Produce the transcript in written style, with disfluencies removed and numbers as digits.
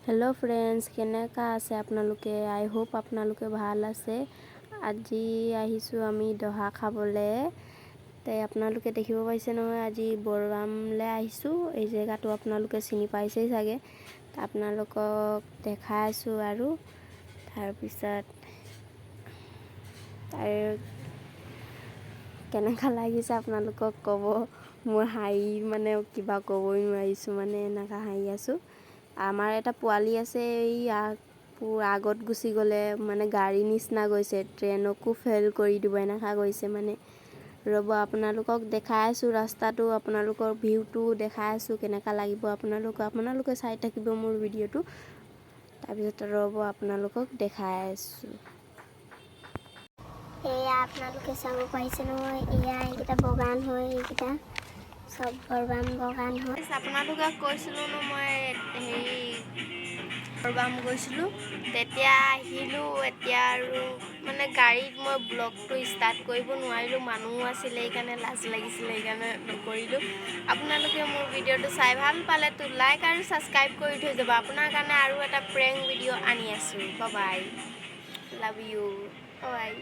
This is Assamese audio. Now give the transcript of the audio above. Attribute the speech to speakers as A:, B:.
A: हेलो फ्रेंड्स केनेका আছে আপোনালোকে আই হোপ আপোনালোকে ভাল আছে আজি আহিছো আমি দহা খাবলে তে আপোনালোকে দেখিব পাইছে নহয় আজি বৰবামলে আহিছো এই জায়গাটো আপোনালোকে চিনি পাইছেই চাগে আপোনালোকক দেখাইছো আৰু তাৰ পিছত কেনেকা লাগিছে আপোনালোকক কব মোৰ হাই মানে কিবা কবই নোৱাৰিছো মানে এনেকা হাই আছো আমাৰ এটা পোৱালি আছে এই আগত গুছি গলে মানে গাড়ী নিচিনা গৈছে ট্ৰেনকো ফেল কৰি দিব এনেকা গৈছে মানে ৰব আপোনালোকক দেখাইছো ৰাস্তাটো আপোনালোকৰ ভিউটো দেখাইছো কেনেকা লাগিব আপোনালোকে চাই থাকিব মোৰ ভিডিওটো তাৰ পিছত ৰব আপোনালোকক দেখাইছো এয়া আপোনালোকে চাব পাইছে নহয় এয়া এইটা বগান হয় এইটা সব বৰবাম বগান হয় আপোনালোকক কৈছিলো ন মই হেৰি বৰবাম গৈছিলো তেতিয়া আহিলো এতিয়া আৰু মানে গাড়ীত মই ব্লগটো ষ্টাৰ্ট কৰিব নোৱাৰিলো মানুহ আছিল এইকাৰণে লাজ লাগিছিল এইকাৰণে নকৰিলো আপোনালোকে মোৰ ভিডিওটো চাই ভাল পালে তো লাইক আৰু সাবস্ক্ৰাইব কৰি থৈ যাব আপোনাৰ কাৰণে আৰু এটা প্ৰেংক ভিডিও আনি আছো bye bye love you by